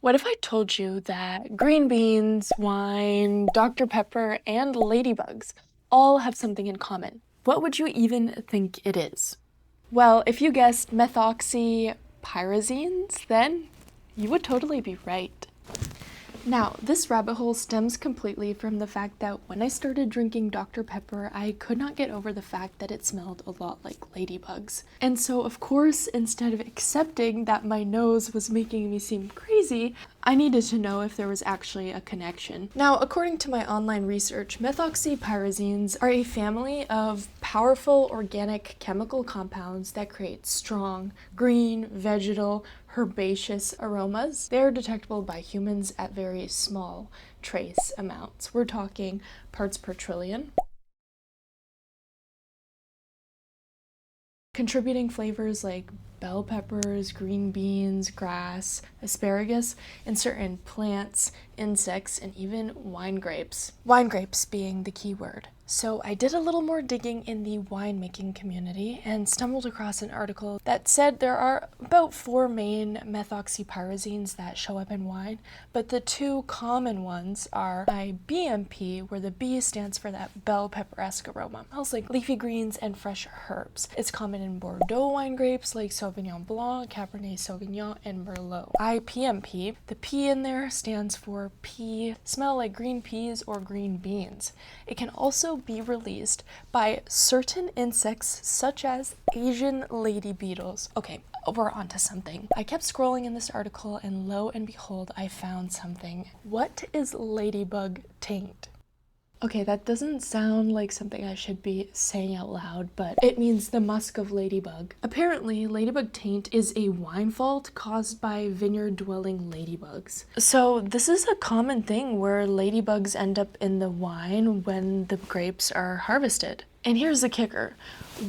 What if I told you that green beans, wine, Dr. Pepper, and ladybugs all have something in common? What would you even think it is? Well, if you guessed methoxypyrazines, then you would totally be right. Now, this rabbit hole stems completely from the fact that when I started drinking Dr. Pepper, I could not get over the fact that it smelled a lot like ladybugs. And so, of course, instead of accepting that my nose was making me seem crazy, I needed to know if there was actually a connection. Now, according to my online research, methoxypyrazines are a family of powerful organic chemical compounds that create strong, green, vegetal, herbaceous aromas. They are detectable by humans at very small trace amounts. We're talking parts per trillion. Contributing flavors like bell peppers, green beans, grass, asparagus, and certain plants, insects, and even wine grapes. Wine grapes being the key word. So I did a little more digging in the winemaking community and stumbled across an article that said there are about 4 main methoxypyrazines that show up in wine, but the 2 common ones are BMP, where the B stands for that bell pepper-esque aroma. It smells like leafy greens and fresh herbs. It's common in Bordeaux wine grapes like Sauvignon Blanc, Cabernet Sauvignon, and Merlot. IPMP, the P in there stands for pea, smell like green peas or green beans. It can also be released by certain insects such as Asian lady beetles. Okay, we're onto something. I kept scrolling in this article and lo and behold, I found something. What is ladybug taint? Okay, that doesn't sound like something I should be saying out loud, but it means the musk of ladybug. Apparently, ladybug taint is a wine fault caused by vineyard-dwelling ladybugs. So this is a common thing where ladybugs end up in the wine when the grapes are harvested. And here's the kicker.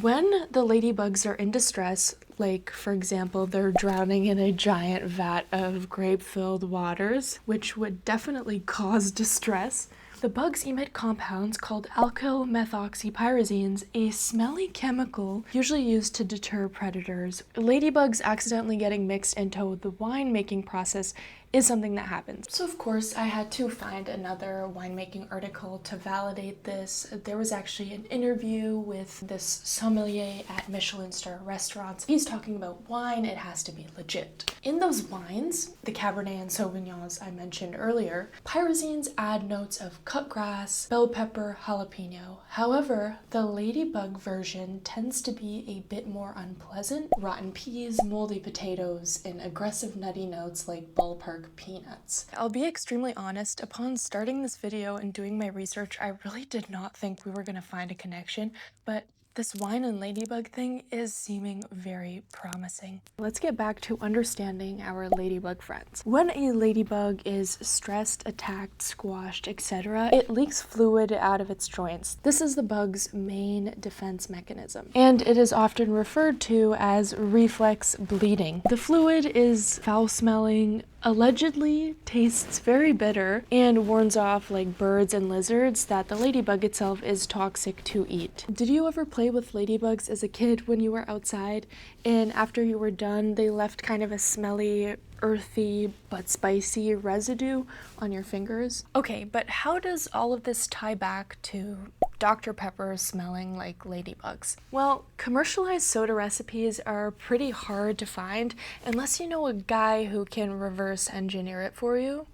When the ladybugs are in distress, like for example, they're drowning in a giant vat of grape-filled waters, which would definitely cause distress, the bugs emit compounds called alkyl methoxypyrazines, a smelly chemical usually used to deter predators. Ladybugs accidentally getting mixed into the winemaking process is something that happens. So of course I had to find another winemaking article to validate this. There was actually an interview with this sommelier at Michelin star restaurants. He's talking about wine, it has to be legit. In those wines, the Cabernet and Sauvignons I mentioned earlier, pyrazines add notes of cut grass, bell pepper, jalapeno. However, the ladybug version tends to be a bit more unpleasant. Rotten peas, moldy potatoes, and aggressive nutty notes like ballpark peanuts. I'll be extremely honest, upon starting this video and doing my research, I really did not think we were gonna find a connection, but this wine and ladybug thing is seeming very promising. Let's get back to understanding our ladybug friends. When a ladybug is stressed, attacked, squashed, etc., it leaks fluid out of its joints. This is the bug's main defense mechanism, and it is often referred to as reflex bleeding. The fluid is foul-smelling, allegedly tastes very bitter, and warns off like birds and lizards that the ladybug itself is toxic to eat. Did you ever play with ladybugs as a kid when you were outside, and after you were done they left kind of a smelly, earthy but spicy residue on your fingers? Okay, but how does all of this tie back to Dr. Pepper smelling like ladybugs? Well, commercialized soda recipes are pretty hard to find unless you know a guy who can reverse engineer it for you.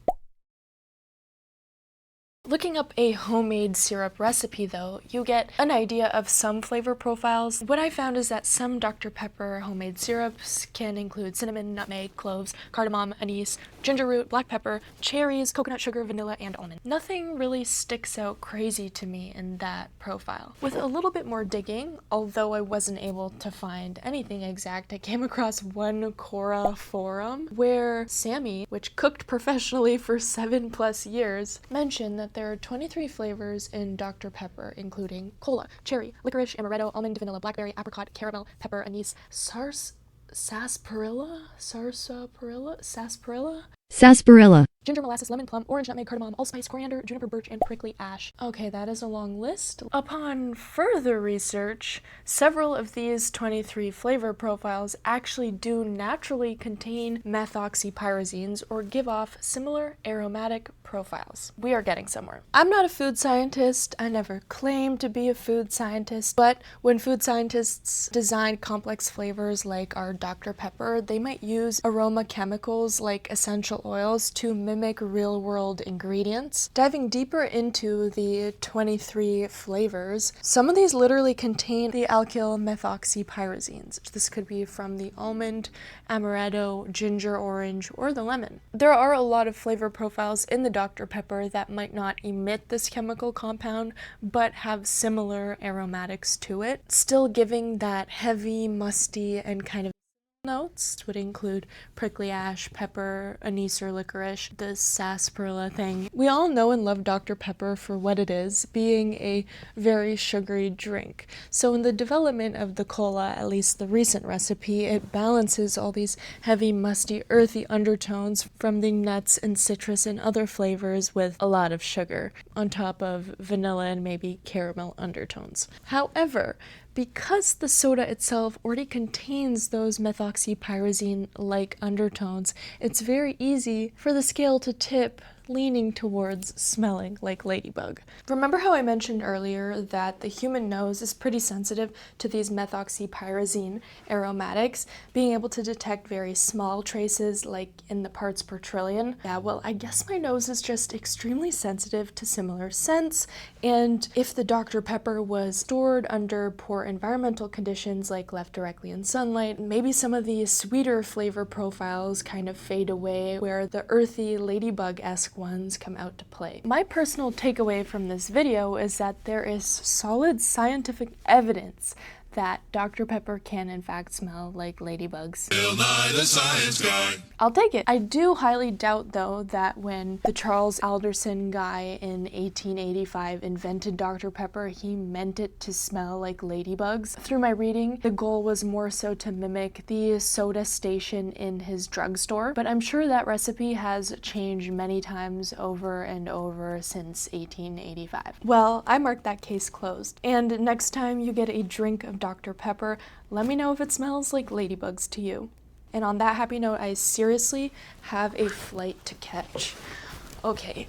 Looking up a homemade syrup recipe though, you get an idea of some flavor profiles. What I found is that some Dr. Pepper homemade syrups can include cinnamon, nutmeg, cloves, cardamom, anise, ginger root, black pepper, cherries, coconut sugar, vanilla, and almond. Nothing really sticks out crazy to me in that profile. With a little bit more digging, although I wasn't able to find anything exact, I came across one Quora forum where Sammy, which cooked professionally for 7+ years, mentioned that there are 23 flavors in Dr. Pepper, including cola, cherry, licorice, amaretto, almond, vanilla, blackberry, apricot, caramel, pepper, anise, sarsaparilla, sarsaparilla, ginger, molasses, lemon, plum, orange, nutmeg, cardamom, allspice, coriander, juniper, birch, and prickly ash. Okay, that is a long list. Upon further research, several of these 23 flavor profiles actually do naturally contain methoxypyrazines or give off similar aromatic profiles. We are getting somewhere. I'm not a food scientist. I never claimed to be a food scientist, but when food scientists design complex flavors like our Dr. Pepper, they might use aroma chemicals like essential oils to mimic real-world ingredients. Diving deeper into the 23 flavors, some of these literally contain the alkyl methoxypyrazines. This could be from the almond, amaretto, ginger orange, or the lemon. There are a lot of flavor profiles in the Dr. Pepper that might not emit this chemical compound, but have similar aromatics to it, still giving that heavy, musty, and kind of notes. Would include prickly ash, pepper, anise or licorice, the sarsaparilla thing. We all know and love Dr. Pepper for what it is, being a very sugary drink. So in the development of the cola, at least the recent recipe, it balances all these heavy, musty, earthy undertones from the nuts and citrus and other flavors with a lot of sugar, on top of vanilla and maybe caramel undertones. However, because the soda itself already contains those methoxypyrazine-like undertones, it's very easy for the scale to tip leaning towards smelling like Ladybug. Remember how I mentioned earlier that the human nose is pretty sensitive to these methoxypyrazine aromatics, being able to detect very small traces like in the parts per trillion? Yeah, well, I guess my nose is just extremely sensitive to similar scents, and if the Dr. Pepper was stored under poor environmental conditions like left directly in sunlight, maybe some of these sweeter flavor profiles kind of fade away where the earthy Ladybug-esque ones come out to play. My personal takeaway from this video is that there is solid scientific evidence that Dr. Pepper can in fact smell like ladybugs. Bill Nye the Science Guy. I'll take it. I do highly doubt though that when the Charles Alderson guy in 1885 invented Dr. Pepper, he meant it to smell like ladybugs. Through my reading, the goal was more so to mimic the soda station in his drugstore, but I'm sure that recipe has changed many times over and over since 1885. Well, I marked that case closed, and next time you get a drink of Dr. Pepper, let me know if it smells like ladybugs to you. And on that happy note, I seriously have a flight to catch. Okay.